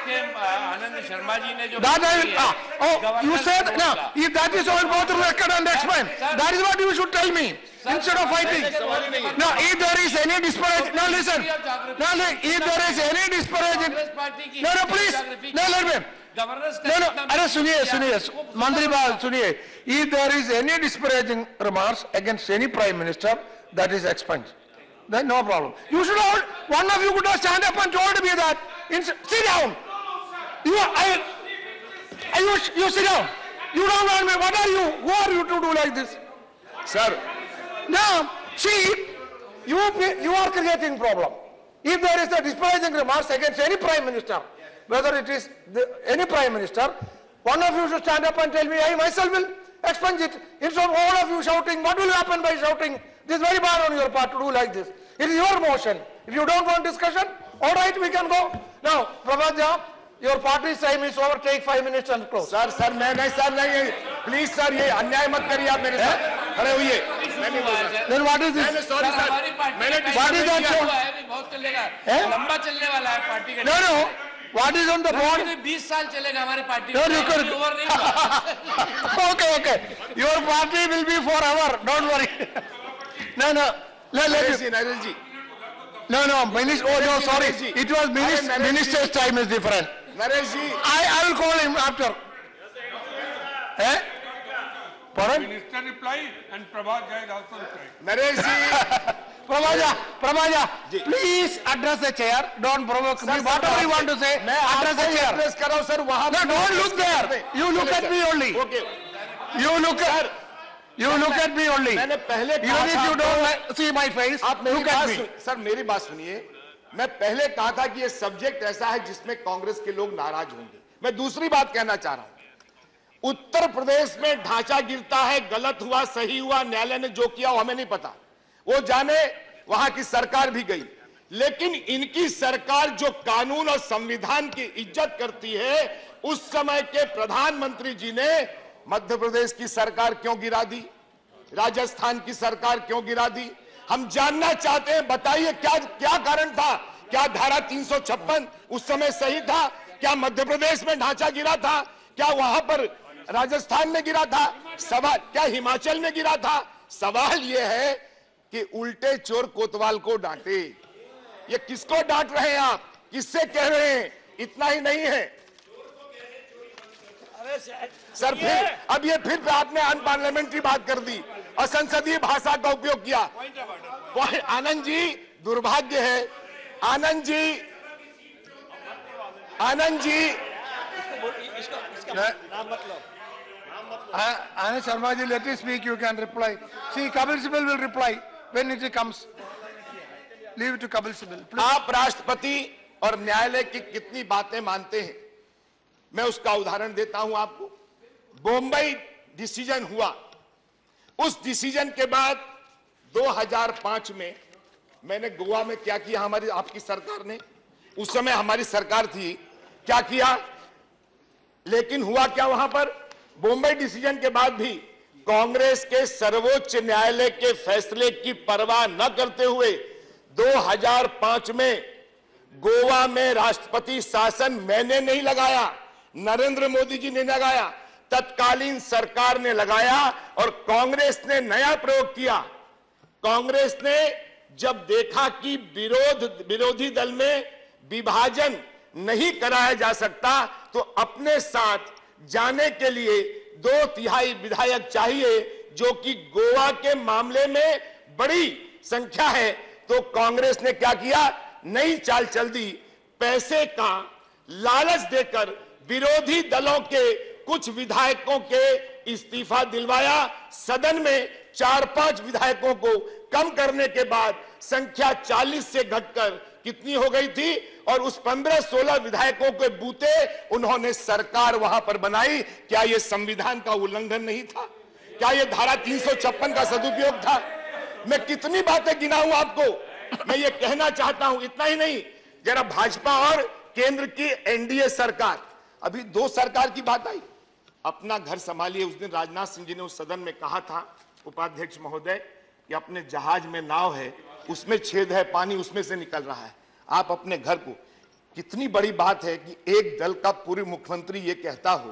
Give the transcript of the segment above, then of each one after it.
के आनंद शर्मा जी ने जो you said no, if that is all, go through record and explain. That is what you should tell me instead of fighting. No, if there is any disparage, no listen. No, if there is any disparage, no, please, no, let me. No, अरे सुनिए मंत्री बाल सुनिए. If there is any disparaging remarks against any prime minister, that is expunged. Then no problem. You should have, one of you could have stand up and told me that. Sit down. You sit down. You don't want me. What are you? Who are you to do like this? Sir. Now, see, you are creating problem. If there is a disparaging remarks against any prime minister, whether it is any prime minister, one of you should stand up and tell me, I myself will expunge it. Instead of all of you shouting, what will happen by shouting? This is very bad on your part to do like this. It is your motion. If you don't want discussion, all right, we can go. Now, Prabhat, your party's time is over. Take 5 minutes and close. Sir, नहीं. Please, sir, ये अन्याय मत करिए आप मेरे साथ. खड़े होइए. Then what is this? Sorry, sir. What is that show? बहुत चलेगा. लंबा चलने वाला है पार्टी का. No. What is on the board? 20 साल चलेगा हमारी party. No, you can. Okay. Your party will be forever. Don't worry. No. Let me. No. Minister. Oh no, sorry. It was minister's time is different. I will call him after. Pardon? Minister reply and Prabhat Jai also reply. Naresh ji. Prabhaja, please address the chair. Don't provoke me. Whatever you want to say, address the chair. Address करो sir वहाँ. No, don't look there. You look at me only. Okay. You look at me only. मैंने पहले कहा Even if you don't see my face, look at me. Sir मेरी बात सुनिए. मैं पहले कहा था कि ये सब्जेक्ट ऐसा है जिसमें कांग्रेस के लोग नाराज होंगे. मैं दूसरी बात कहना चाह रहा हूं. उत्तर प्रदेश में ढांचा गिरता है. गलत हुआ सही हुआ न्यायालय ने जो किया वो हमें नहीं पता. वो जाने वहां की सरकार भी गई. लेकिन इनकी सरकार जो कानून और संविधान की इज्जत करती है, उस समय के प्रधानमंत्री जी ने मध्य प्रदेश की सरकार क्यों गिरा दी, राजस्थान की सरकार क्यों गिरा दी. हम जानना चाहते हैं. बताइए क्या कारण था. क्या धारा 356 उस समय सही था? क्या मध्य प्रदेश में ढांचा गिरा था? क्या वहां पर राजस्थान में गिरा था? सवाल क्या हिमाचल में गिरा था? सवाल यह है कि उल्टे चोर कोतवाल को डांटे. ये किसको डांट रहे हैं आप? किससे कह रहे हैं? इतना ही नहीं है सर. फिर आपने अनपार्लियामेंट्री बात कर दी, असंसदीय भाषा का उपयोग किया. आनंद जी, दुर्भाग्य है. Anand ji Anand Sharma ji, let me speak. You can reply. See, Kapil Sibal will reply when it comes. Leave it to Kapil Sibal. आप राष्ट्रपति और न्यायालय की कितनी बातें मानते हैं? मैं उसका उदाहरण देता हूं आपको. बॉम्बई डिसीजन हुआ. उस डिसीजन के बाद 2005 में मैंने गोवा में क्या किया आपकी सरकार ने, उस समय हमारी सरकार थी, क्या किया. लेकिन हुआ क्या वहां पर? बॉम्बे डिसीजन के बाद भी कांग्रेस के सर्वोच्च न्यायालय के फैसले की परवाह न करते हुए 2005 में गोवा में राष्ट्रपति शासन मैंने नहीं लगाया, नरेंद्र मोदी जी ने लगाया, तत्कालीन सरकार ने लगाया. और कांग्रेस ने नया प्रयोग किया. कांग्रेस ने जब देखा कि विरोधी दल में विभाजन नहीं कराया जा सकता, तो अपने साथ जाने के लिए 2/3 विधायक चाहिए, जो कि गोवा के मामले में बड़ी संख्या है. तो कांग्रेस ने क्या किया? नई चाल चल दी. पैसे का लालच देकर विरोधी दलों के कुछ विधायकों के इस्तीफा दिलवाया. सदन में 4-5 विधायकों को कम करने के बाद संख्या 40 से घटकर कितनी हो गई थी? और उस 15-16 विधायकों के बूते उन्होंने सरकार वहां पर बनाई. क्या यह संविधान का उल्लंघन नहीं था? क्या यह धारा 356 का सदुपयोग था? मैं कितनी बातें गिनाऊं आपको. मैं ये कहना चाहता हूं. इतना ही नहीं, जरा भाजपा और केंद्र की एनडीए सरकार, अभी 2 सरकार की बात आई. अपना घर संभालिए. उस दिन राजनाथ सिंह जी ने उस सदन में कहा था, उपाध्यक्ष महोदय, कि अपने जहाज में नाव है, उसमें छेद है, पानी उसमें से निकल रहा है, आप अपने घर को. कितनी बड़ी बात है कि एक दल का पूर्व मुख्यमंत्री ये कहता हो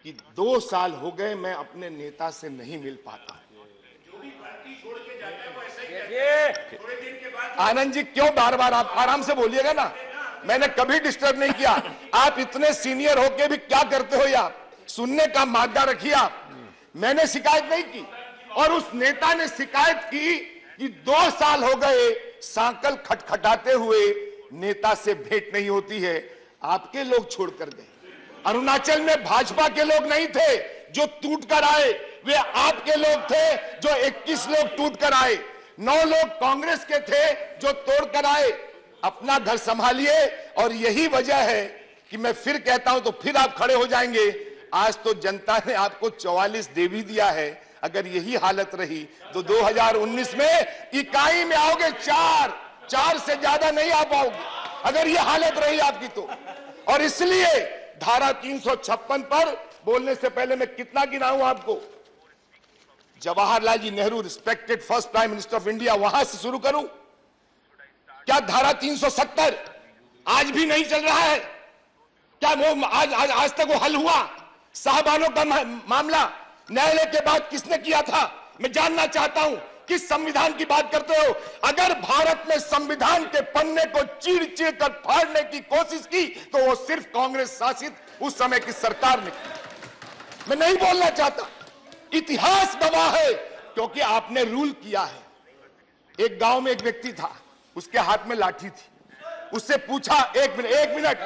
कि 2 साल हो गए मैं अपने नेता से नहीं मिल पाता। आनंद जी क्यों बार बार, आप आराम से बोलिएगा ना, मैंने कभी डिस्टर्ब नहीं किया। आप इतने सीनियर होके भी क्या करते हो यार, सुनने का मादा रखिए आप। मैंने शिकायत नहीं की और उस नेता ने शिकायत की कि 2 साल हो गए सांकल खटखटाते हुए नेता से भेंट नहीं होती है। आपके लोग छोड़कर गए। अरुणाचल में भाजपा के लोग नहीं थे जो टूट कर आए, वे आपके लोग थे जो 21 लोग टूट कर आए। 9 लोग कांग्रेस के थे जो तोड़ कर आए। अपना घर संभालिए। और यही वजह है कि मैं फिर कहता हूं, तो फिर आप खड़े हो जाएंगे। आज तो जनता ने आपको 44 दे भी दिया है। अगर यही हालत रही तो 2019 में इकाई में आओगे 4 से ज्यादा नहीं आ पाओगे अगर ये हालत रही आपकी तो। और इसलिए धारा 356 पर बोलने से पहले मैं कितना गिनाऊं आपको। Jawaharlal ji Nehru, respected first prime minister of India, वहां से शुरू करूं क्या? धारा 370 आज भी नहीं चल रहा है क्या? वो आज तक वो हल हुआ? साहबानों का मामला न्यायालय के बाद किसने किया था? मैं जानना चाहता हूं किस संविधान की बात करते हो? अगर भारत में संविधान के पन्ने को चीर-चीर कर फाड़ने की कोशिश की तो वो सिर्फ कांग्रेस शासित उस समय की सरकार ने की। मैं नहीं बोलना चाहता, इतिहास गवाह है, क्योंकि आपने रूल किया है। एक गांव में एक व्यक्ति था, उसके हाथ में लाठी थी। उससे पूछा, एक मिनट,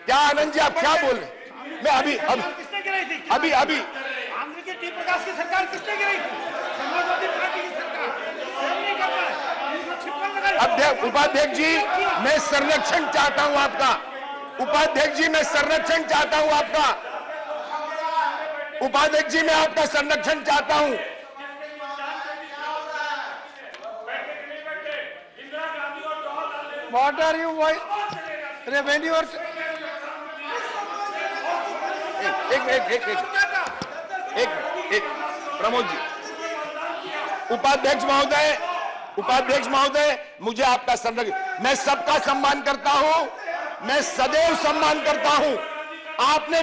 क्या आनंद जी आप क्या बोल रहे हैं? मैं अभी कांग्रेस के टी प्रकाश की सरकार किसने गिराई थी? समाजवादी पार्टी की सरकार। उपाध्यक्ष जी मैं संरक्षण चाहता हूं आपका। उपाध्यक्ष जी मैं संरक्षण चाहता हूं आपका। उपाध्यक्ष जी मैं आपका संरक्षण चाहता हूं। What are you? Why? When you are एक प्रमोद जी, उपाध्यक्ष महोदय मुझे आपका संरक्षण, मैं सबका सम्मान करता हूं, मैं सदैव सम्मान करता हूं। आपने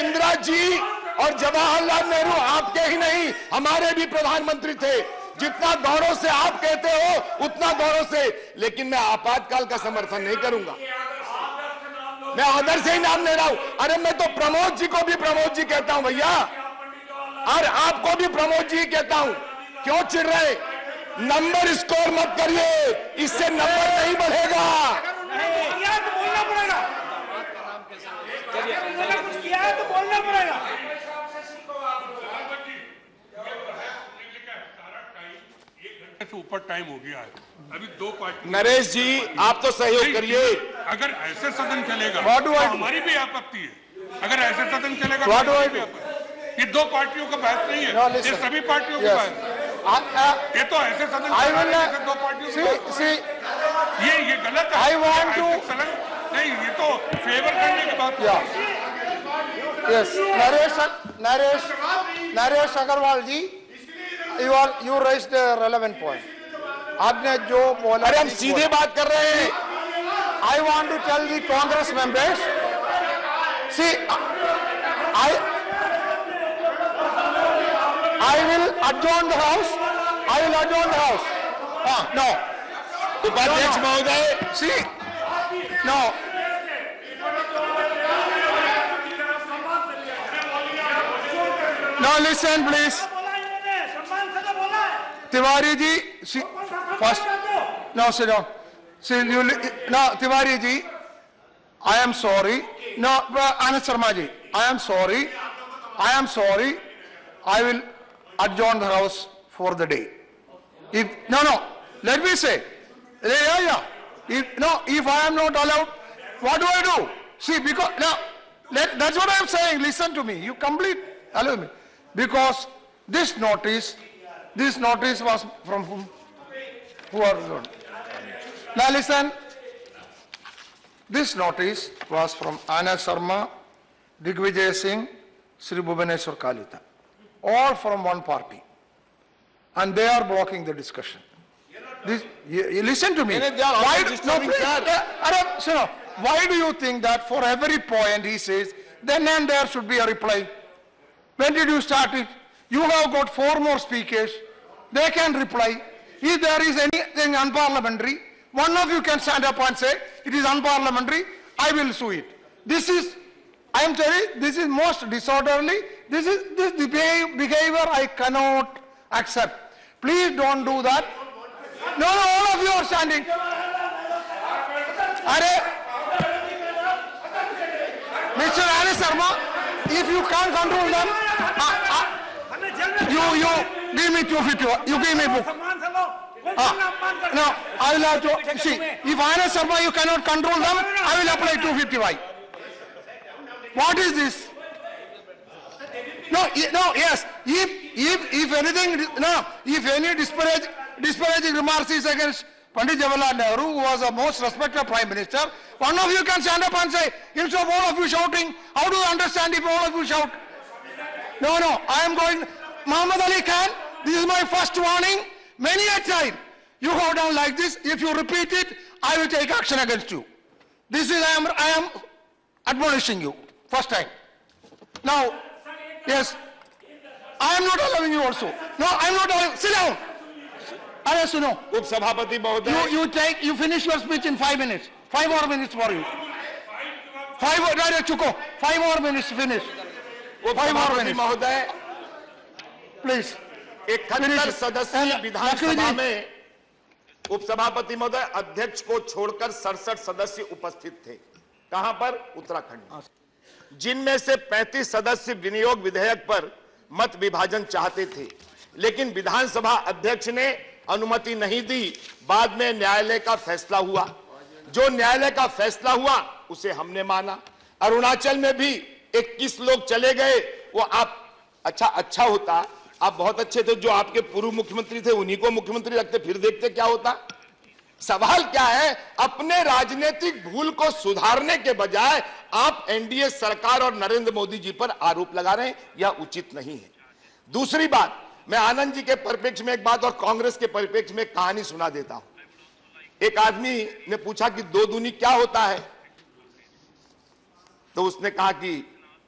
इंदिरा जी और जवाहरलाल नेहरू आपके ही नहीं हमारे भी प्रधानमंत्री थे। जितना गौरव से आप कहते हो उतना गौरव से, लेकिन मैं आपातकाल का समर्थन नहीं करूंगा। मैं आदर से ही नाम ले रहा हूं। अरे मैं तो प्रमोद जी को भी प्रमोद जी कहता हूं भैया, और आपको भी प्रमोद जी कहता हूं। क्यों चिढ़ रहे? नंबर स्कोर मत करिए, इससे नंबर नहीं बढ़ेगा। बोलना पड़ेगा, कुछ किया है तो बोलना पड़ेगा। से ऊपर टाइम हो गया है, अभी 2 पार्टी। नरेश जी आप तो सहयोग करिए। अगर ऐसे सदन चलेगा What do तो I do? हमारी भी आपत्ति है। अगर ऐसे सदन चलेगा What do I तो do? ये 2 पार्टियों का बहस नहीं No, है, listen. ये सभी पार्टियों की Yes. बहस है। ये तो ऐसे सदन I चला will रहे हैं जैसे 2 पार्टियों की बहस see. है। ये गलत है। I want ये to- ऐसे सदन नहीं, ये तो फेवर करने की बात है। Yes, Naresh Agarwal ji, you raised a relevant point. आपने जो बोला, अरे हम सीधे बात कर रहे हैं। I want to tell the Congress members, see, I will adjourn the house. No. उपाध्यक्ष महोदय, See, no. Now listen, please. सम्मान से तो बोला है। Tiwari ji, see, first, no, sit down. See, no, Tiwari ji, I am sorry. No, Anand Sharma ji, I am sorry. I will adjourn the house for the day. No, let me say. Yeah. If I am not allowed, what do I do? See, because, that's what I am saying. Listen to me. You complete, allow me. Because this notice was from whom? Who are you? Now listen. This notice was from Anand Sharma, Digvijay Singh, Sri Bhubaneswar Kalita, all from one party, and they are blocking the discussion. This, you listen to me. They are Why, always disturbing, sir. why do you think that for every point he says, then and there should be a reply? When did you start it? You have got 4 more speakers. They can reply. If there is anything unparliamentary, one of you can stand up and say, it is unparliamentary, I will sue it. This is, I am telling you, this is most disorderly. This behavior I cannot accept. Please don't do that. No, all of you are standing. Mr. Ali Sharma, if you can't control them, you give me 250. You give me book. No, I will have to see. If Anand Sharma you cannot control them, I will apply 250Y. What is this? No, yes. If anything, no. If any disparaging remarks is against Pandit Jawaharlal Nehru, who was the most respected Prime Minister, one of you can stand up and say, instead of all of you shouting, how do you understand if all of you shout? No, I am going. Muhammad Ali Khan, this is my first warning. Many a time you go down like this. If you repeat it, I will take action against you. This is I am admonishing you. First time. Now, yes, I am not allowing you also. No, I am not allowing. Sit down. Yes, you know. उप सभापति महोदय, You finish your speech in 5 minutes. 5 more minutes for you. 5 more, Chuko. 5 more minutes finish. उप 5 more सभापति minutes. महोदय, Please. 71 सदस्यीय विधानसभा में उप सभापति महोदय अध्यक्ष को छोड़कर 67 सदस्य उपस्थित थे। कहां पर? उत्तराखंड, जिनमें से 35 सदस्य विनियोग विधेयक पर मत विभाजन चाहते थे, लेकिन विधानसभा अध्यक्ष ने अनुमति नहीं दी। बाद में न्यायालय का फैसला हुआ। जो न्यायालय का फैसला हुआ उसे हमने माना। अरुणाचल में भी 21 लोग चले गए। वो आप अच्छा होता, आप बहुत अच्छे थे, जो आपके पूर्व मुख्यमंत्री थे उन्हीं को मुख्यमंत्री रखते, फिर देखते क्या होता। सवाल क्या है, अपने राजनीतिक भूल को सुधारने के बजाय आप एनडीए सरकार और नरेंद्र मोदी जी पर आरोप लगा रहे हैं, यह उचित नहीं है। दूसरी बात, मैं आनंद जी के परिप्रेक्ष्य में एक बात और कांग्रेस के परिप्रेक्ष्य में एक कहानी सुना देता हूं। एक आदमी ने पूछा कि 2 दूनी क्या होता है, तो उसने कहा कि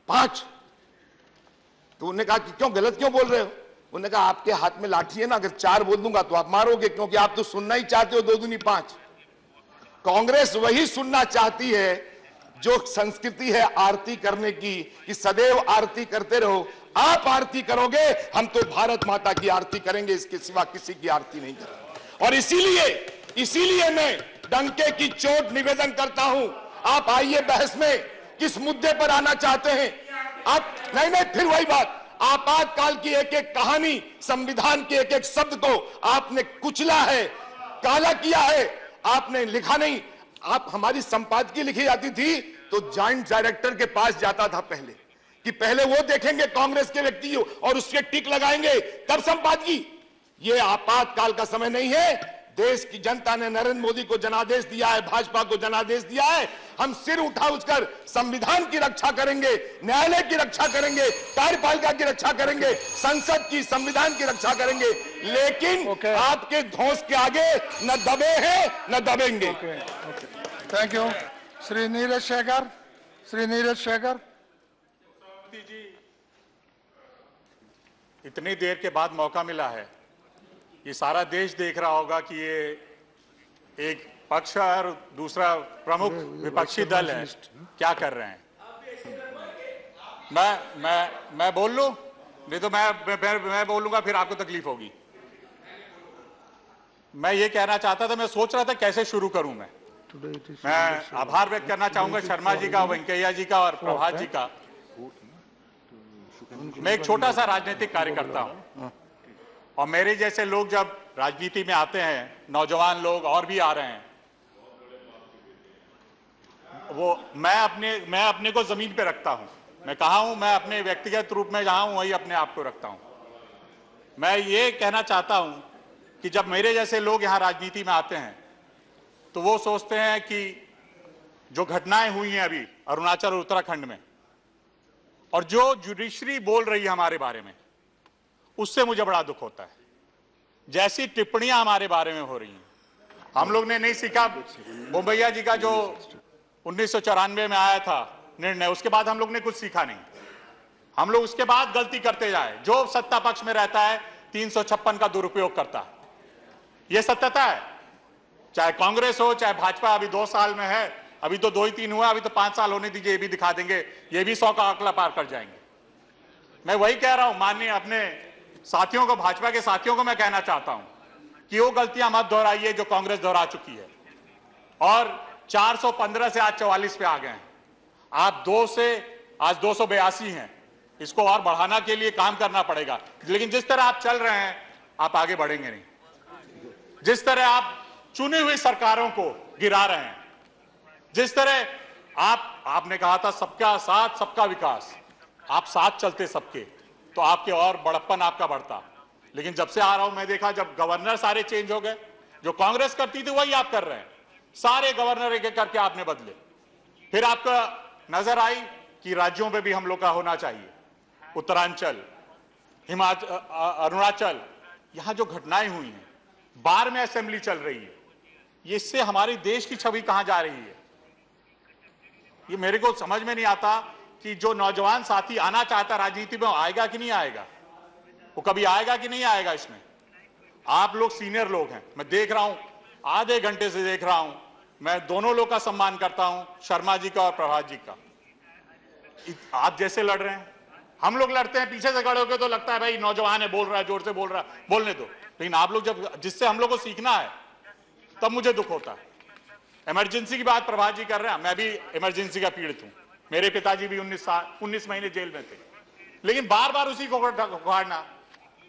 5। तो उन्होंने कहा कि क्यों, गलत क्यों बोल रहे हो? उन्होंने कहा आपके हाथ में लाठी है ना, अगर 4 बोल दूंगा तो आप मारोगे, क्योंकि आप तो सुनना ही चाहते हो 2 दूनी 5। कांग्रेस वही सुनना चाहती है जो संस्कृति है आरती करने की, कि सदैव आरती करते रहो। आप आरती करोगे, हम तो भारत माता की आरती करेंगे, इसके सिवा किसी की आरती नहीं करेंगे। और इसीलिए मैं डंके की चोट निवेदन करता हूं। आप आइए बहस में, किस मुद्दे पर आना चाहते हैं आप? नहीं, फिर वही बात, आपातकाल की एक कहानी, संविधान के एक शब्द को आपने कुचला है, काला किया है, आपने लिखा नहीं। आप हमारी संपादकीय लिखी जाती थी तो जॉइंट डायरेक्टर के पास जाता था पहले, कि पहले वो देखेंगे कांग्रेस के व्यक्ति और उसके टिक लगाएंगे तब संपादकीय। ये आपातकाल का समय नहीं है। देश की जनता ने नरेंद्र मोदी को जनादेश दिया है, भाजपा को जनादेश दिया है। हम सिर उठाकर संविधान की रक्षा करेंगे, न्यायालय की रक्षा करेंगे, कार्यपालिका की रक्षा करेंगे, संसद की, संविधान की रक्षा करेंगे, लेकिन आपके धौंस के आगे न दबे हैं न दबेंगे। Thank you. श्री नीरज शेखर। इतनी देर के बाद मौका मिला है, ये सारा देश देख रहा होगा कि ये एक पक्ष और दूसरा प्रमुख विपक्षी दल है, क्या कर रहे हैं। मैं बोल लूं? नहीं तो मैं बोलूंगा फिर आपको तकलीफ होगी। मैं ये कहना चाहता था, मैं सोच रहा था कैसे शुरू करूं। मैं आभार व्यक्त करना चाहूंगा शर्मा जी का, वेंकैया जी का और प्रभात जी का। मैं एक छोटा सा राजनीतिक कार्यकर्ता हूं, और मेरे जैसे लोग जब राजनीति में आते हैं, नौजवान लोग और भी आ रहे हैं, वो मैं अपने को जमीन पे रखता हूं। मैं कहा हूं, मैं अपने व्यक्तिगत रूप में जहां हूं वही अपने आप को रखता हूं। मैं ये कहना चाहता हूं कि जब मेरे जैसे लोग यहां राजनीति में आते हैं तो वो सोचते हैं कि जो घटनाएं हुई हैं अभी अरुणाचल और उत्तराखंड में, और जो जुडिशरी बोल रही है हमारे बारे में, उससे मुझे बड़ा दुख होता है। जैसी टिप्पणियां हमारे बारे में हो रही हैं, हम लोग ने नहीं सीखा बोम्बैया जी का जो 1994 में आया था निर्णय, उसके बाद हम लोग ने कुछ सीखा नहीं। हम लोग उसके बाद गलती करते जाए। जो सत्ता पक्ष में रहता है 356 का दुरुपयोग करता है, यह सत्यता है। चाहे कांग्रेस हो चाहे भाजपा, अभी 2 साल में है, अभी तो 2 ही 3 हुआ, अभी तो 5 साल होने दीजिए, ये भी दिखा देंगे, ये भी 100 का आंकड़ा पार कर जाएंगे। मैं वही कह रहा हूं, माननीय अपने साथियों को, भाजपा के साथियों को मैं कहना चाहता हूं कि वो गलतियां मत दोहराइए जो कांग्रेस दोहरा चुकी है। और 415 से आज 44 पे आ गए हैं, आप 2 से आज 282 हैं। इसको और बढ़ाना के लिए काम करना पड़ेगा, लेकिन जिस तरह आप चल रहे हैं आप आगे बढ़ेंगे नहीं। जिस तरह आप चुनी हुई सरकारों को गिरा रहे हैं, जिस तरह आपने कहा था सबका साथ सबका विकास, आप साथ चलते सबके तो आपके और बड़प्पन आपका बढ़ता। लेकिन जब से आ रहा हूं मैं देखा, जब गवर्नर सारे चेंज हो गए, जो कांग्रेस करती थी वही आप कर रहे हैं। सारे गवर्नर एक एक करके आपने बदले। फिर आपका नजर आई कि राज्यों पे भी हम लोग का होना चाहिए। उत्तरांचल, हिमाचल, अरुणाचल, यहां जो घटनाएं हुई हैं, बार में असेंबली चल रही है, ये इससे हमारे देश की छवि कहां जा रही है, ये मेरे को समझ में नहीं आता। कि जो नौजवान साथी आना चाहता राजनीति में, आएगा कि नहीं आएगा, वो कभी आएगा कि नहीं आएगा इसमें। आप लोग सीनियर लोग हैं, मैं देख रहा हूं, आधे घंटे से देख रहा हूं, मैं दोनों लोग का सम्मान करता हूं, शर्मा जी का और प्रभात जी का। आप जैसे लड़ रहे हैं, हम लोग लड़ते हैं पीछे से खड़े होकर, तो लगता है भाई नौजवान है, बोल रहा है, जोर से बोल रहा है, बोलने दो। लेकिन आप लोग जब, जिससे हम लोग को सीखना है, तब मुझे दुख होता है। इमरजेंसी की बात प्रभात जी कर रहे हैं, मैं भी इमरजेंसी का पीड़ित हूं। मेरे पिताजी भी 19 महीने जेल में थे, लेकिन बार बार उसी को उखाड़ना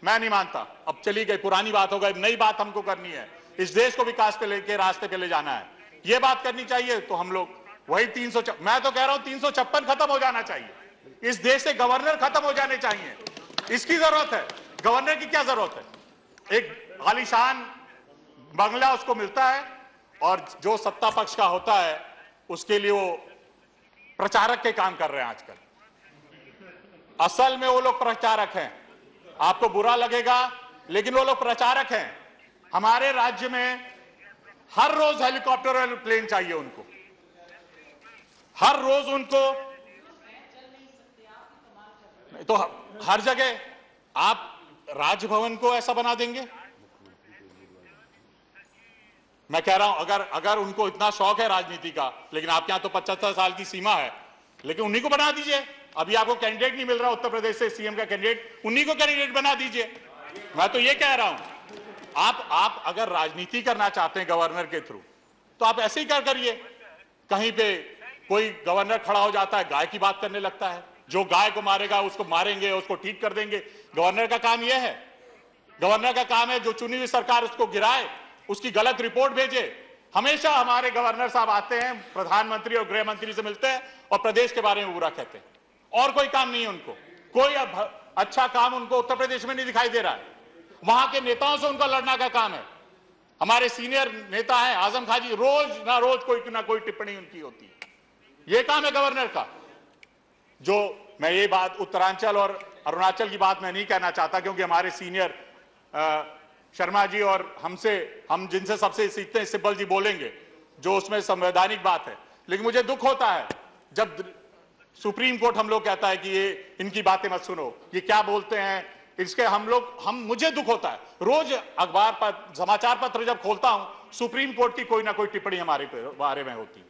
मैं नहीं मानता। अब चली गई, पुरानी बात हो गई, नई बात हमको करनी है। इस देश को विकास पे लेके रास्ते पे ले जाना है, ये बात करनी चाहिए। तो हम लोग वही 300, मैं तो कह रहा हूं 356 खत्म हो जाना चाहिए। इस देश से गवर्नर खत्म हो जाने चाहिए, इसकी जरूरत है। गवर्नर की क्या जरूरत है? एक आलीशान बंगला उसको मिलता है, और जो सत्ता पक्ष का होता है उसके लिए वो प्रचारक के काम कर रहे हैं आजकल। असल में वो लोग प्रचारक हैं, आपको बुरा लगेगा लेकिन वो लोग प्रचारक हैं। हमारे राज्य में हर रोज हेलीकॉप्टर और प्लेन चाहिए उनको, हर रोज उनको। तो हर जगह आप राजभवन को ऐसा बना देंगे? मैं कह रहा हूं, अगर उनको इतना शौक है राजनीति का, लेकिन आपके यहां तो 75 साल की सीमा है, लेकिन उन्हीं को बना दीजिए। अभी आपको कैंडिडेट नहीं मिल रहा उत्तर प्रदेश से सीएम का कैंडिडेट, उन्हीं को कैंडिडेट बना दीजिए। मैं तो ये कह रहा हूं, आप अगर राजनीति करना चाहते हैं गवर्नर के थ्रू, तो आप ऐसे ही करिए। कहीं पे कोई गवर्नर खड़ा हो जाता है, गाय की बात करने लगता है, जो गाय को मारेगा उसको मारेंगे, उसको ठीक कर देंगे। गवर्नर का काम यह है, गवर्नर का काम है जो चुनी हुई सरकार उसको गिराए, उसकी गलत रिपोर्ट भेजे। हमेशा हमारे गवर्नर साहब आते हैं, प्रधानमंत्री और गृह मंत्री से मिलते हैं और प्रदेश के बारे में बुरा कहते हैं, और कोई काम नहीं है उनको। कोई अच्छा काम उनको उत्तर प्रदेश में नहीं दिखाई दे रहा है। वहां के नेताओं से उनका लड़ना का काम है। हमारे सीनियर नेता हैं आजम खान जी, रोज ना रोज कोई ना कोई टिप्पणी उनकी होती है। यह काम है गवर्नर का। जो मैं ये बात उत्तरांचल और अरुणाचल की बात मैं नहीं कहना चाहता, क्योंकि हमारे सीनियर शर्मा जी और हम जिनसे सबसे सीखते हैं सिब्बल जी बोलेंगे, जो उसमें संवैधानिक बात है। लेकिन मुझे दुख होता है जब सुप्रीम कोर्ट हम लोग कहता है कि ये इनकी बातें मत सुनो, ये क्या बोलते हैं, इसके मुझे दुख होता है। रोज अखबार पर समाचार पत्र जब खोलता हूं, सुप्रीम कोर्ट की कोई ना कोई टिप्पणी हमारे बारे में होती है।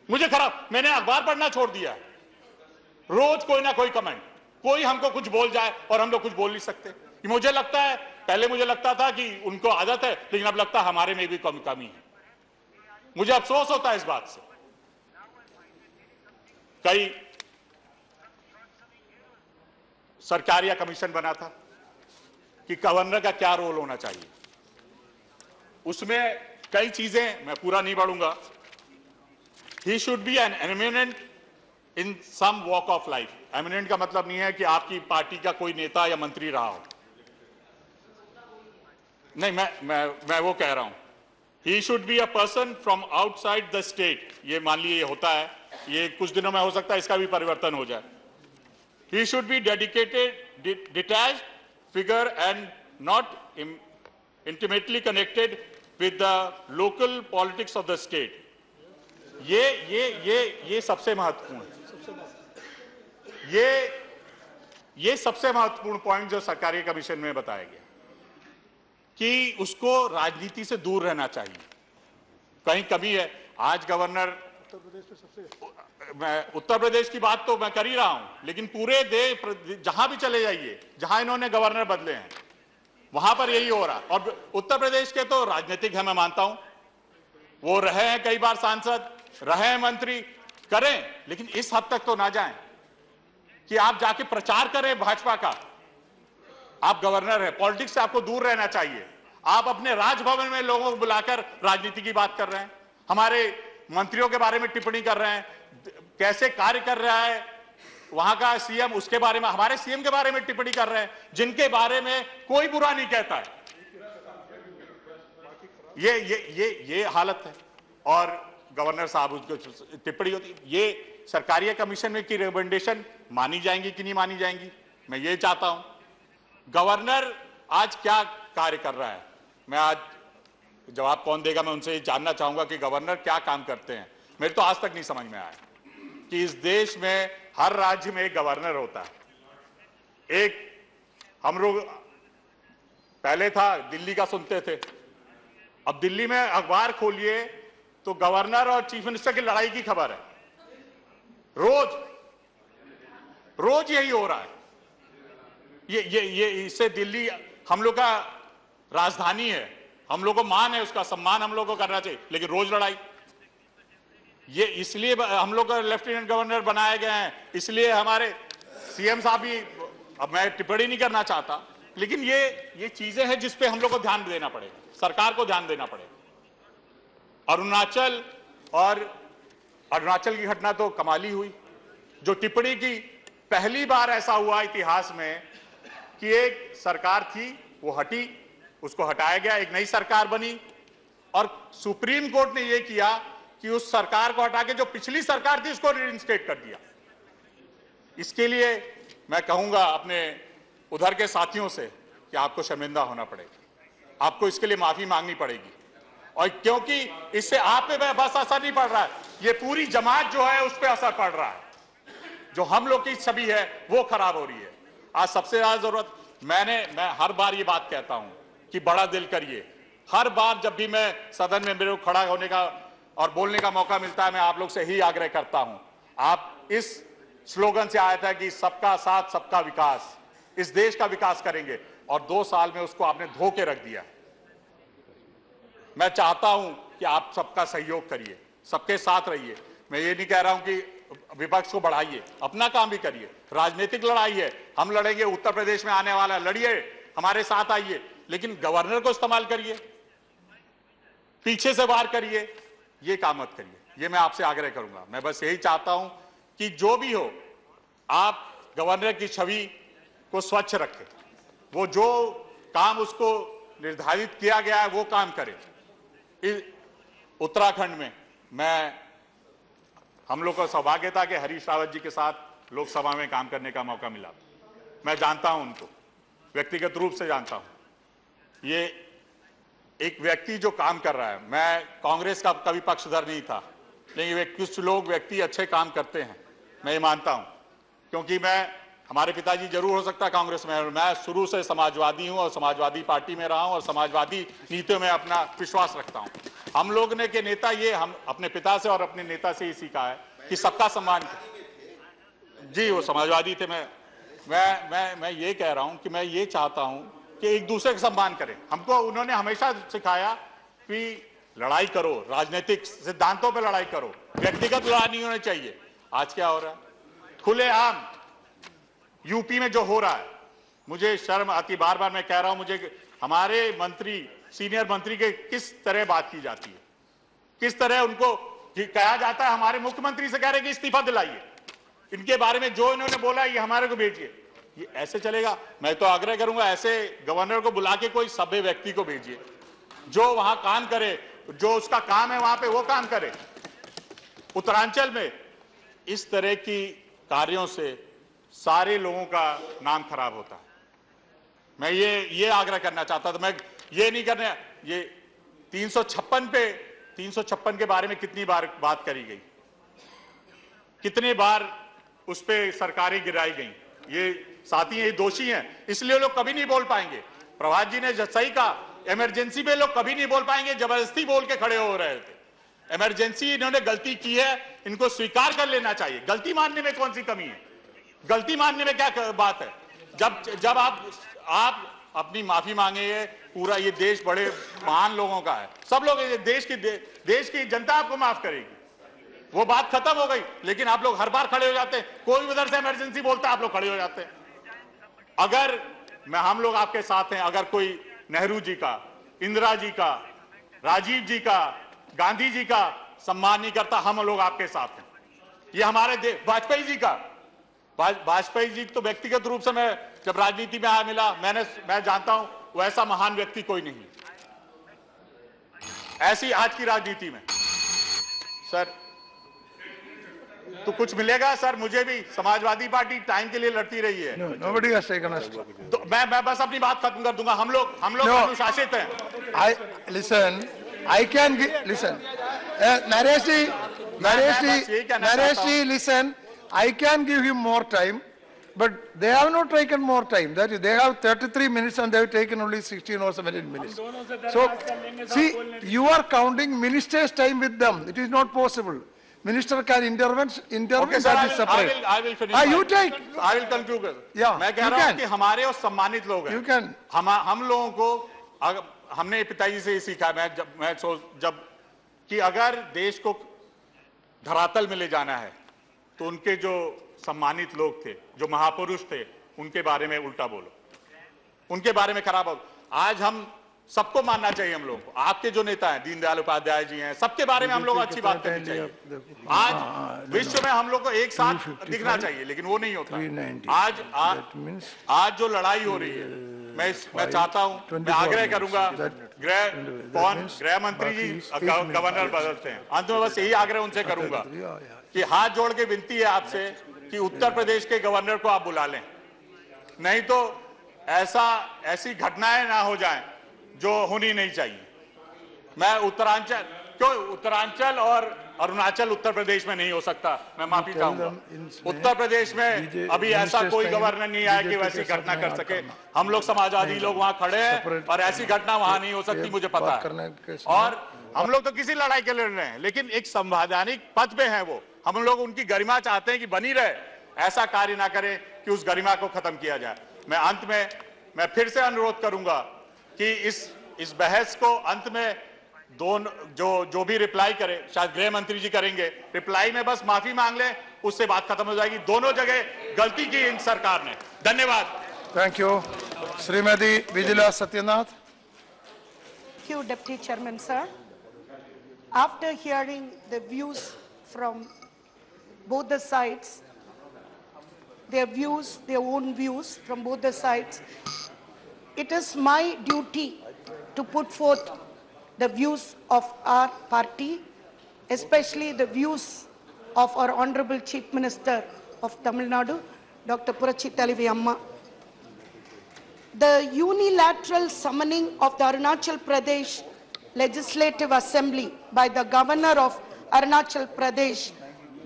मुझे खराब, मैंने अखबार पढ़ना छोड़ दिया है। रोज कोई ना कोई कमेंट, कोई हमको कुछ बोल जाए और हम लोग कुछ बोल नहीं सकते। मुझे लगता है, पहले मुझे लगता था कि उनको आदत है, लेकिन अब लगता है हमारे में भी कमी है। मुझे अफसोस होता है इस बात से। कई सरकारिया कमीशन बना था कि गवर्नर का क्या रोल होना चाहिए, उसमें कई चीजें, मैं पूरा नहीं पढ़ूंगा। He should be an eminent in some walk of life. Eminent का मतलब नहीं है कि आपकी पार्टी का कोई नेता या मंत्री रहा हो, नहीं, मैं वो कह रहा हूं, ही should be a person from outside the state. ये मान लीजिए होता है, ये कुछ दिनों में हो सकता है इसका भी परिवर्तन हो जाए। He should be dedicated, detached figure and not intimately connected with the local politics of the state. ये सबसे महत्वपूर्ण है। ये सबसे महत्वपूर्ण पॉइंट जो सरकारी कमीशन में बताया गया कि उसको राजनीति से दूर रहना चाहिए। कहीं कमी है। आज गवर्नर उत्तर प्रदेश की बात तो मैं कर ही रहा हूं, लेकिन पूरे देश जहां भी चले जाइए, जहां इन्होंने गवर्नर बदले हैं, वहां पर यही हो रहा। और उत्तर प्रदेश के तो राजनीतिक है, मैं मानता हूं, वो रहे हैं कई बार सांसद, रहे हैं मंत्री, करें, लेकिन इस हद तक तो ना जाएं कि आप जाके प्रचार करें भाजपा का। आप गवर्नर हैं, पॉलिटिक्स से आपको दूर रहना चाहिए। आप अपने राजभवन में लोगों को बुलाकर राजनीति की बात कर रहे हैं, हमारे मंत्रियों के बारे में टिप्पणी कर रहे हैं, कैसे कार्य कर रहा है वहां का सीएम, उसके बारे में, हमारे सीएम के बारे में टिप्पणी कर रहे हैं, जिनके बारे में कोई बुरा नहीं कहता है। ये हालत है। और गवर्नर साहब उसको टिप्पणी होती, ये सरकारी कमीशन में की रिकमेंडेशन मानी जाएंगी कि नहीं मानी जाएंगी, मैं ये चाहता हूं। गवर्नर आज क्या कार्य कर रहा है, मैं आज जवाब कौन देगा, मैं उनसे जानना चाहूंगा कि गवर्नर क्या काम करते हैं। मेरे तो आज तक नहीं समझ में आया कि इस देश में हर राज्य में एक गवर्नर होता है। एक हम लोग पहले था दिल्ली का सुनते थे, अब दिल्ली में अखबार खोलिए तो गवर्नर और चीफ मिनिस्टर की लड़ाई की खबर है। रोज यही हो रहा है। ये इससे दिल्ली हम लोग का राजधानी है, हम लोग को मान है, उसका सम्मान हम लोग को करना चाहिए, लेकिन रोज लड़ाई। ये इसलिए हम लोग को लेफ्टिनेंट गवर्नर बनाए गए हैं, इसलिए हमारे सीएम साहब भी, अब मैं टिप्पणी नहीं करना चाहता, लेकिन ये चीजें हैं जिस पे हम लोग को ध्यान देना पड़ेगा, सरकार को ध्यान देना पड़ेगा। अरुणाचल की घटना तो कमाली हुई, जो टिप्पणी की, पहली बार ऐसा हुआ इतिहास में कि एक सरकार थी वो हटी, उसको हटाया गया, एक नई सरकार बनी, और सुप्रीम कोर्ट ने यह किया कि उस सरकार को हटा के जो पिछली सरकार थी उसको रिइंस्टेट कर दिया। इसके लिए मैं कहूंगा अपने उधर के साथियों से कि आपको शर्मिंदा होना पड़ेगा, आपको इसके लिए माफी मांगनी पड़ेगी। और क्योंकि इससे आप पे बस असर नहीं पड़ रहा है, ये पूरी जमात जो है उस पर असर पड़ रहा है, जो हम लोग की छवि है वो खराब हो रही है। आज सबसे ज्यादा जरूरत, मैं हर बार ये बात कहता हूं कि बड़ा दिल करिए। हर बार जब भी मैं सदन में मेरे को खड़ा होने का और बोलने का मौका मिलता है, मैं आप लोग से ही आग्रह करता हूं, आप इस स्लोगन से आया था कि सबका साथ सबका विकास, इस देश का विकास करेंगे, और 2 साल में उसको आपने धो के रख दिया। मैं चाहता हूं कि आप सबका सहयोग करिए, सबके साथ रहिए। मैं ये नहीं कह रहा हूं कि विपक्ष को बढ़ाइए, अपना काम भी करिए, राजनीतिक लड़ाई है, हम लड़ेंगे, उत्तर प्रदेश में आने वाला, लड़िए, हमारे साथ आइए, लेकिन गवर्नर को इस्तेमाल करिए, पीछे से वार करिए, ये काम मत करिए। ये मैं आपसे आग्रह करूंगा। मैं बस यही चाहता हूं कि जो भी हो, आप गवर्नर की छवि को स्वच्छ रखें, वो जो काम उसको निर्धारित किया गया है वो काम करें। उत्तराखंड में हम लोग को सौभाग्य था कि हरीश रावत जी के साथ लोकसभा में काम करने का मौका मिला। मैं जानता हूं उनको, व्यक्तिगत रूप से जानता हूं। ये एक व्यक्ति जो काम कर रहा है, मैं कांग्रेस का कभी पक्षधर नहीं था, लेकिन कुछ लोग व्यक्ति अच्छे काम करते हैं, मैं ये मानता हूं। क्योंकि हमारे पिताजी जरूर हो सकता है कांग्रेस में, मैं शुरू से समाजवादी हूं और समाजवादी पार्टी में रहा हूं और समाजवादी नीतियों में अपना विश्वास रखता हूं। हम लोग ने के नेता, ये हम अपने पिता से और अपने नेता से ही सीखा है कि सबका सम्मान। जी, वो समाजवादी थे। मैं ये कह रहा हूं कि मैं ये चाहता हूं कि एक दूसरे का सम्मान करें। हमको उन्होंने हमेशा सिखाया कि लड़ाई करो, राजनीतिक सिद्धांतों पर लड़ाई करो, व्यक्तिगत लड़ाई नहीं होनी चाहिए। आज क्या हो रहा है, खुलेआम यूपी में जो हो रहा है, मुझे शर्म आती, बार बार मैं कह रहा हूं, मुझे हमारे मंत्री, सीनियर मंत्री के किस तरह बात की जाती है, किस तरह उनको कहा जाता है, हमारे मुख्यमंत्री से कह रहे कि इस्तीफा दिलाइए, इनके बारे में जो इन्होंने बोला ये हमारे को भेजिए। ये ऐसे चलेगा? मैं तो आग्रह करूंगा ऐसे गवर्नर को बुला के कोई सभ्य व्यक्ति को भेजिए, जो वहां काम करे, जो उसका काम है वहां पे वो काम करे। उत्तरांचल में इस तरह की कार्यों से सारे लोगों का नाम खराब होता है। मैं ये आग्रह करना चाहता था। मैं ये नहीं करने, ये 356 के बारे में कितनी बार बात करी गई, कितने बार उस पे सरकारें गिराई गई। ये साथी ये दोषी हैं, इसलिए लोग कभी नहीं बोल पाएंगे। प्रभात जी ने सही कहा, इमरजेंसी में लोग कभी नहीं बोल पाएंगे, जबरदस्ती बोल के खड़े हो रहे थे। इमरजेंसी, इन्होंने गलती की है, इनको स्वीकार कर लेना चाहिए। गलती मानने में कौन सी कमी है? गलती मानने में क्या बात है? जब आप अपनी माफी मांगे, पूरा ये देश बड़े महान लोगों का है, सब लोग, देश की जनता आपको माफ करेगी, वो बात खत्म हो गई। लेकिन आप लोग हर बार खड़े हो जाते हैं, कोई उधर से इमरजेंसी बोलता है आप लोग खड़े हो जाते हैं। अगर हम लोग आपके साथ हैं, अगर कोई नेहरू जी का, इंदिरा जी का, राजीव जी का, गांधी जी का सम्मान नहीं करता, हम लोग आपके साथ हैं। ये हमारे वाजपेयी जी का, वाजपेयी जी तो व्यक्तिगत रूप से मैं जब राजनीति में आया मिला, मैं जानता हूं वो ऐसा महान व्यक्ति कोई नहीं ऐसी आज की राजनीति में। सर तो कुछ मिलेगा सर, मुझे भी समाजवादी पार्टी टाइम के लिए लड़ती रही है। Nobody has taken us. तो मैं बस अपनी बात खत्म कर दूंगा। हम लोग अनुशासित हैं। I can give, listen. Naresh ji, listen. I can give him more time, but they have not taken more time. That is, they have 33 minutes and they have taken only 16 or 17 minutes. So, see, you are counting minister's time with them. It is not possible. Minister can intervene, Okay, sir, that is separate. I will finish. You take. I will conclude. Yeah, मैं कह रहा हूं कि हमारे और सम्मानित लोग हैं। You can. हम लोगों को, हमने पिताजी से ही सीखा, कि अगर देश को धरातल में ले जाना है तो उनके जो सम्मानित लोग थे, जो महापुरुष थे, उनके बारे में उल्टा बोलो, उनके बारे में खराब बोलो। आज हम सबको मानना चाहिए। हम लोगों को, आपके जो नेता हैं, दीनदयाल उपाध्याय जी हैं, सबके बारे में हम लोग अच्छी बात करनी चाहिए। आज विश्व में हम लोग को एक साथ दिखना चाहिए, लेकिन वो नहीं होता। आज जो लड़ाई हो रही है, मैं चाहता हूं, मैं आग्रह करूंगा, गृह मंत्री जी गवर्नर बदलते हैं, अंत में बस यही आग्रह उनसे करूंगा कि हाथ जोड़ के विनती है आपसे कि उत्तर प्रदेश के गवर्नर को आप बुला लें, नहीं तो ऐसी घटनाएं ना हो जाएं जो होनी नहीं चाहिए। मैं उत्तरांचल और अरुणाचल उत्तर प्रदेश में नहीं हो सकता, मैं माफी चाहूंगा। उत्तर प्रदेश में अभी ऐसा कोई गवर्नर नहीं आया कि वैसी घटना कर सके। हम लोग समाजवादी लोग वहां खड़े हैं और ऐसी घटना वहां नहीं हो सकती, मुझे पता है। और हम लोग तो किसी लड़ाई के लड़ रहे हैं, लेकिन एक संवैधानिक पद पे हैं वो। हम लोग उनकी गरिमा चाहते हैं कि बनी रहे, ऐसा कार्य ना करें कि उस गरिमा को खत्म किया जाए। मैं अंत में मैं फिर से अनुरोध करूंगा कि इस बहस को अंत में जो भी रिप्लाई करे, शायद गृह मंत्री जी करेंगे, रिप्लाई में बस माफी मांग ले, उससे बात खत्म हो जाएगी। दोनों जगह गलती की इन सरकार ने। धन्यवाद। Thank you. Shrimati Vijila Satyanath. Thank you, Deputy Chairman, sir. After hearing the views from both the sides, their own views from both the sides, it is my duty to put forth the views of our party, especially the views of our Honorable Chief Minister of Tamil Nadu, Dr. Purachi Talivi Amma. The unilateral summoning of the Arunachal Pradesh Legislative Assembly by the Governor of Arunachal Pradesh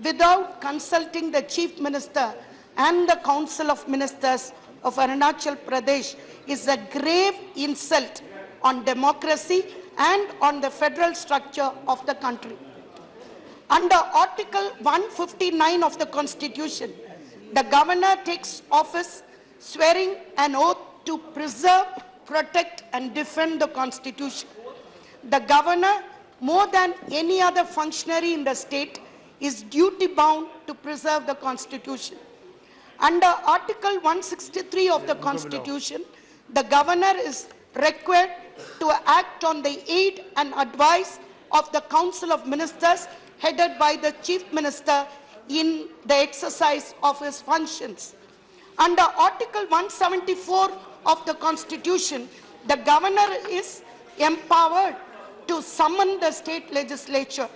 without consulting the Chief Minister and the Council of Ministers of Arunachal Pradesh is a grave insult on democracy and on the federal structure of the country. Under Article 159 of the Constitution, the Governor takes office swearing an oath to preserve, protect and defend the Constitution. The Governor, more than any other functionary in the state, is duty-bound to preserve the Constitution. Under Article 163 of the Constitution, the Governor is required to act on the aid and advice of the Council of Ministers headed by the Chief Minister in the exercise of his functions. Under Article 174 of the Constitution, the Governor is empowered to summon the state legislature.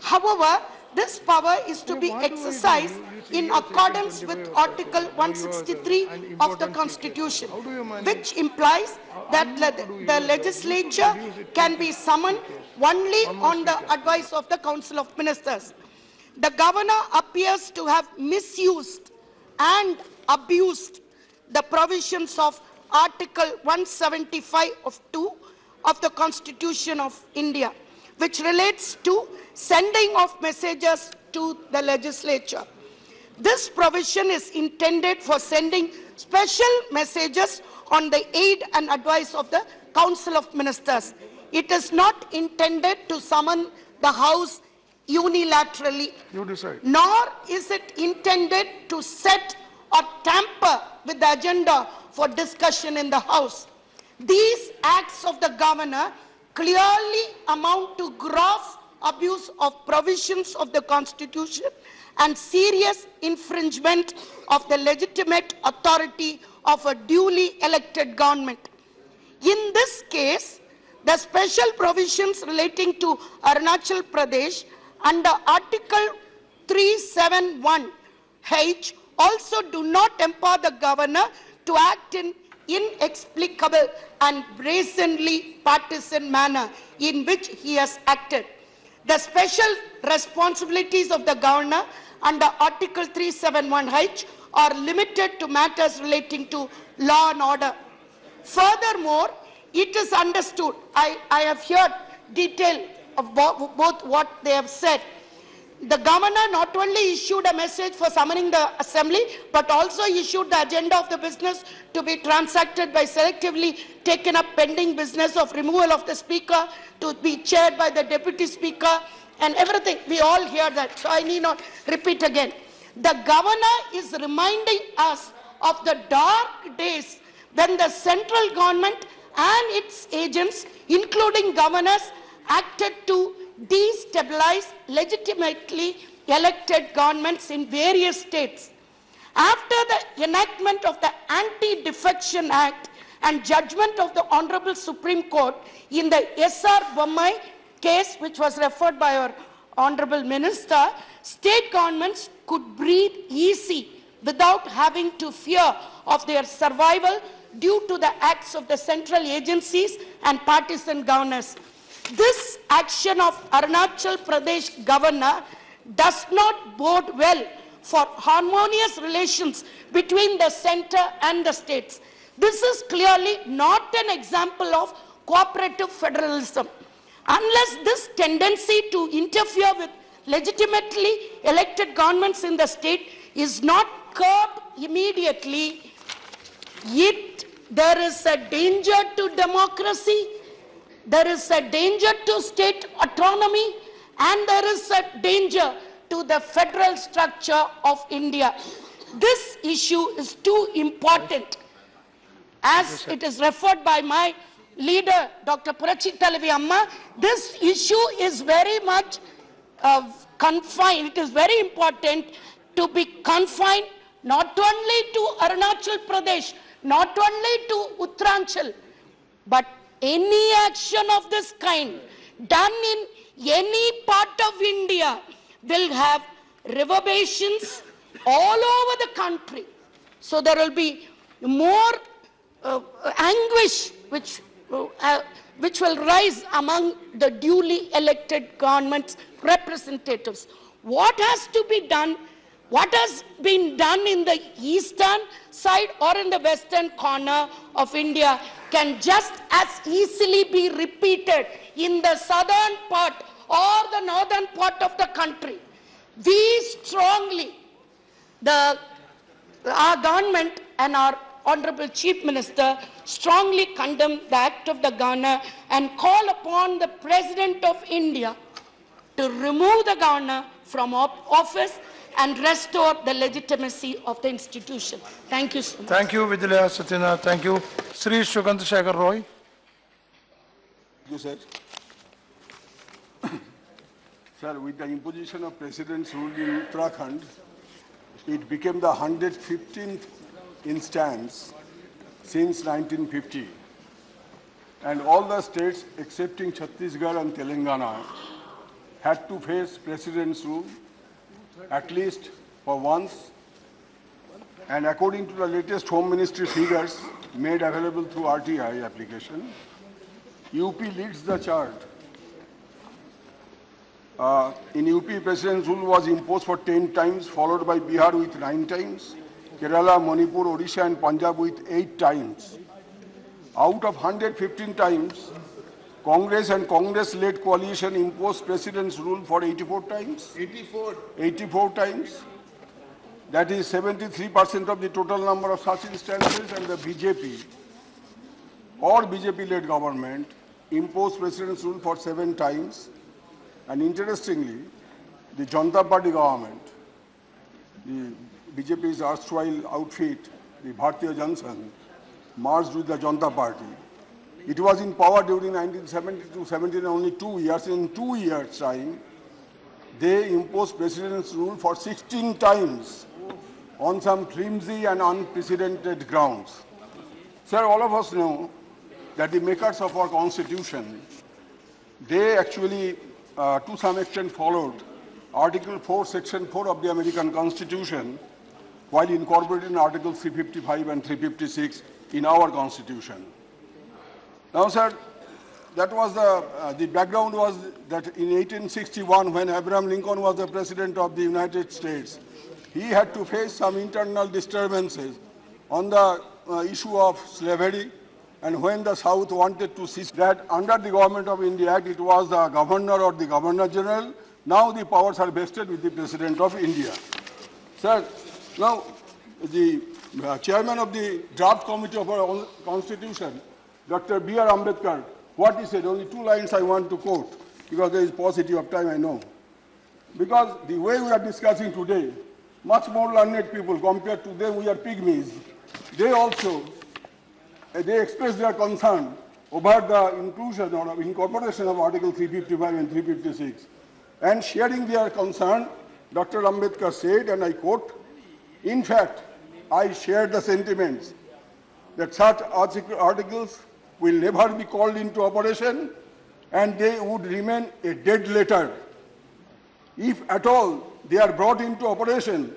However, This power is to be exercised in accordance with Article 163 of the Constitution, which implies that the legislature can be summoned only on the advice of the Council of Ministers. The governor appears to have misused and abused the provisions of Article 175 of 2 of the Constitution of India, which relates to sending of messages to the legislature. This provision is intended for sending special messages on the aid and advice of the Council of Ministers. It is not intended to summon the House unilaterally. You decide. Nor is it intended to set or tamper with the agenda for discussion in the House. These acts of the governor clearly amount to gross abuse of provisions of the Constitution and serious infringement of the legitimate authority of a duly elected government. In this case, the special provisions relating to Arunachal Pradesh under Article 371H also do not empower the governor to act in inexplicable and brazenly partisan manner in which he has acted. The special responsibilities of the governor under Article 371H are limited to matters relating to law and order. Furthermore, it is understood, I have heard detail of both what they have said. The governor not only issued a message for summoning the assembly, but also issued the agenda of the business to be transacted by selectively taken up pending business of removal of the speaker to be chaired by the deputy speaker and everything. We all hear that, so I need not repeat again. The governor is reminding us of the dark days when the central government and its agents, including governors, acted to destabilize legitimately elected governments in various states. After the enactment of the Anti-Defection Act and judgment of the Honorable Supreme Court in the S.R. Bommai case, which was referred by our Honorable Minister, state governments could breathe easy without having to fear of their survival due to the acts of the central agencies and partisan governors. This action of Arunachal Pradesh governor does not bode well for harmonious relations between the center and the states. This is clearly not an example of cooperative federalism. Unless this tendency to interfere with legitimately elected governments in the state is not curbed immediately, there is a danger to democracy, there is a danger to state autonomy, and there is a danger to the federal structure of India. This issue is too important. As it is referred by my leader, Dr. Purachi Talavi Amma, this issue is very much confined. It is very important to be confined not only to Arunachal Pradesh, not only to Uttaranchal, but any action of this kind done in any part of India will have reverberations all over the country. So there will be more anguish which will rise among the duly elected government's representatives. What has to be done, what has been done in the eastern side or in the western corner of India can just as easily be repeated in the southern part or the northern part of the country. We strongly, our government and our Honorable Chief Minister strongly condemn the act of the governor and call upon the President of India to remove the governor from office and restore the legitimacy of the institution. Thank you so much. Thank you, Vidya Satyana. Thank you. Sri Shukant Shekhar Roy. Thank you, sir. Sir, with the imposition of President's rule in Uttarakhand, it became the 115th instance since 1950. And all the states excepting Chhattisgarh and Telangana had to face President's rule, at least for once. And according to the latest Home Ministry figures made available through RTI application, UP leads the chart. In UP, President's rule was imposed for 10 times, followed by Bihar with 9 times, Kerala, Manipur, Odisha and Punjab with 8 times. Out of 115 times, Congress and Congress-led coalition imposed President's rule for 84 times. 84 times. That is 73% of the total number of such instances, and the BJP or BJP-led government imposed President's rule for 7 times. And interestingly, the Janata Party government, the BJP's erstwhile outfit, the Bharatiya Janata, merged with the Janata Party. It was in power during 1970 to 17, only 2 years. In 2 years' time, they imposed President's rule for 16 times on some flimsy and unprecedented grounds. Sir, all of us know that the makers of our Constitution, they actually, to some extent, followed Article 4, Section 4 of the American Constitution, while incorporating Articles 355 and 356 in our Constitution. Now, sir, that was the background was that in 1861, when Abraham Lincoln was the President of the United States, he had to face some internal disturbances on the issue of slavery, and when the South wanted to see that under the Government of India Act, it was the Governor or the Governor General. Now the powers are vested with the President of India. Sir, now the Chairman of the Draft Committee of our Constitution, Dr. B.R. Ambedkar, what he said, only 2 lines I want to quote, because there is paucity of time, I know. Because the way we are discussing today, much more learned people, compared to them, we are pygmies. They also, they express their concern over the inclusion or incorporation of Article 355 and 356. And sharing their concern, Dr. Ambedkar said, and I quote, "In fact, I share the sentiments that such articles will never be called into operation and they would remain a dead letter. If at all they are brought into operation,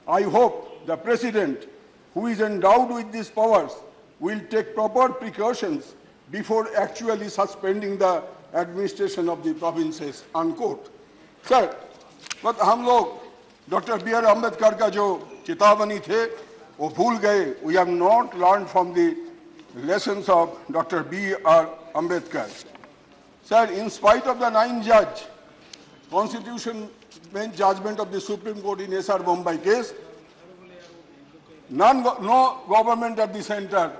I hope the President, who is endowed with these powers, will take proper precautions before actually suspending the administration of the provinces," unquote. Sir, but हम लोग doctor B are Ambedkar का जो चेतावनी थे वो भूल गए. We have not learned from the lessons of Dr. B.R. Ambedkar. Sir, in spite of the 9-judge Constitution bench judgment of the Supreme Court in S.R. Bombay case, no government at the center,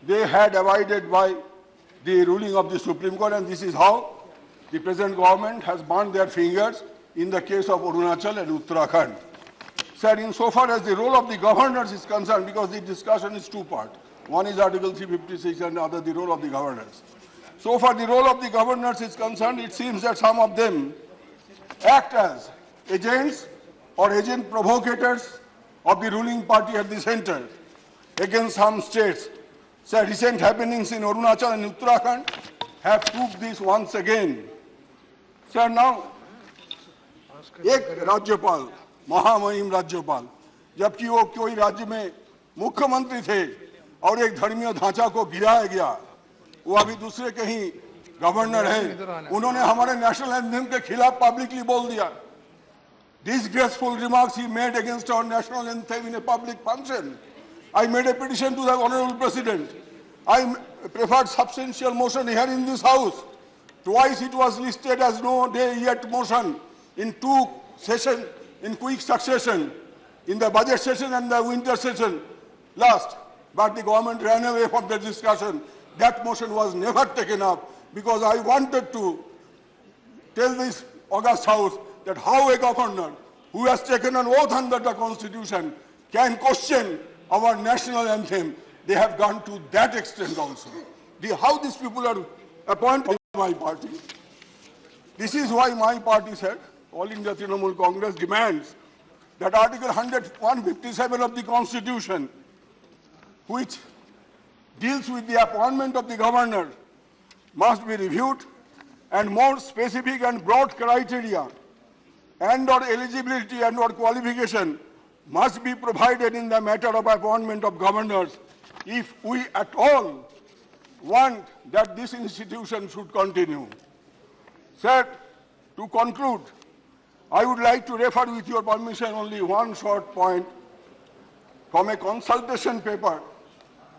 they had abided by the ruling of the Supreme Court, and this is how the present government has burned their fingers in the case of Arunachal and Uttarakhand. Sir, insofar as the role of the governors is concerned, because the discussion is 2-part. One is Article 356 and the other the role of the governors. So far the role of the governors is concerned, it seems that some of them act as agents or agent provocators of the ruling party at the center against some states. Sir, recent happenings in Arunachal and Uttarakhand have proved this once again. Sir, now, एक राज्यपाल, महामहिम राज्यपाल, जबकि वो कोई राज्य में मुख्यमंत्री थे और एक धर्मीय ढांचा को गिराया गया, वो अभी दूसरे कहीं गवर्नर हैं, उन्होंने हमारे नेशनल एंथम के खिलाफ पब्लिकली बोल दिया. Disgraceful remarks he made against our national anthem in a public function. I made a petition to the Honorable President. I preferred substantial motion here in this House. Twice it was listed as no day yet motion in 2 sessions in quick succession, in the budget session and the winter session last. But the government ran away from the discussion. That motion was never taken up because I wanted to tell this august House that how a governor who has taken an oath under the Constitution can question our national anthem. They have gone to that extent also. How these people are appointed by my party. This is why my party said, All India Trinamool Congress demands that Article 157 of the Constitution, which deals with the appointment of the governor, must be reviewed and more specific and broad criteria and/or eligibility and/or qualification must be provided in the matter of appointment of governors if we at all want that this institution should continue. Sir, to conclude, I would like to refer with your permission only one short point from a consultation paper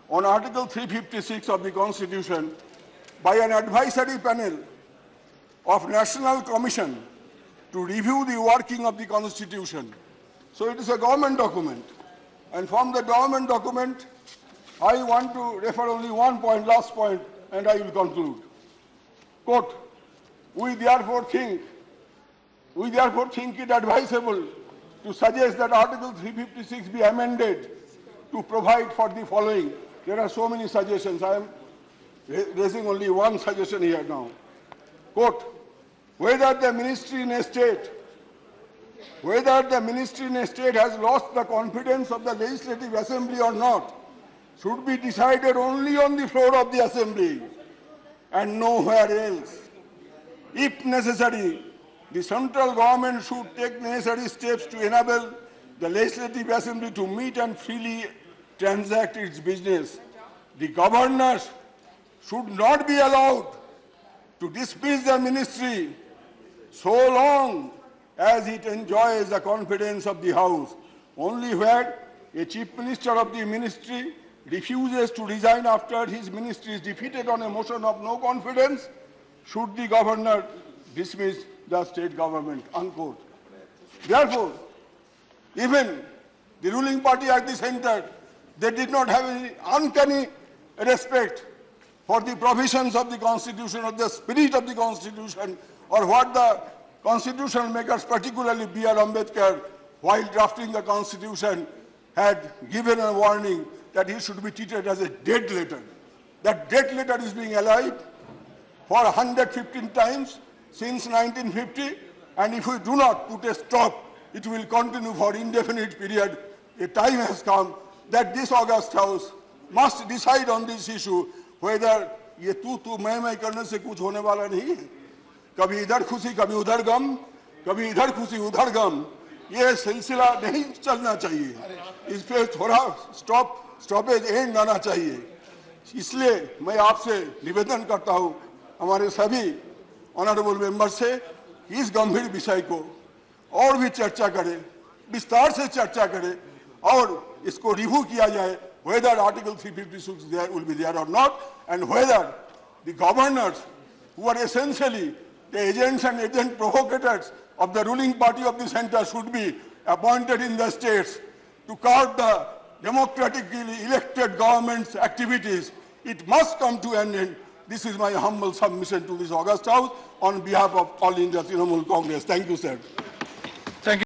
on Article 356 of the Constitution by an advisory panel of National Commission to review the working of the Constitution. So it is a government document. And from the government document, I want to refer only one point, last point, and I will conclude. Quote, we therefore think it advisable to suggest that Article 356 be amended to provide for the following. There are so many suggestions. I am raising only one suggestion here now. Quote, whether the ministry in a state has lost the confidence of the Legislative Assembly or not should be decided only on the floor of the Assembly and nowhere else. If necessary, the central government should take necessary steps to enable the Legislative Assembly to meet and freely transact its business. The governors should not be allowed to dismiss the ministry so long as it enjoys the confidence of the House. Only where a chief minister of the ministry refuses to resign after his ministry is defeated on a motion of no confidence should the governor dismiss the state government, unquote. Therefore, even the ruling party at the center, they did not have any uncanny respect for the provisions of the Constitution or the spirit of the Constitution or what the constitutional makers, particularly B.R. Ambedkar, while drafting the Constitution, had given a warning that he should be treated as a dead letter. That dead letter is being alive for 115 times since 1950, and if we do not put a stop, it will continue for indefinite period. A time has come that this August House must decide on this issue whether ये तू मैं करने से कुछ होने वाला नहीं है. कभी इधर खुशी कभी उधर गम, कभी इधर खुशी उधर गम, ये सिलसिला नहीं चलना चाहिए. इस पे थोड़ा स्टॉपेज एंड आना चाहिए. इसलिए मैं आपसे निवेदन करता हूं हमारे सभी ऑनरेबल मेंबर से इस गंभीर विषय को और भी चर्चा करें, विस्तार से चर्चा करें और इसको रिव्यू किया जाए whether Article 356 will be there or not, and whether the governors, who are essentially the agents and agent provocators of the ruling party of the center, should be appointed in the states to curb the democratically elected government's activities. It must come to an end. This is my humble submission to this August House on behalf of All India Trinamool Congress. Thank you, sir.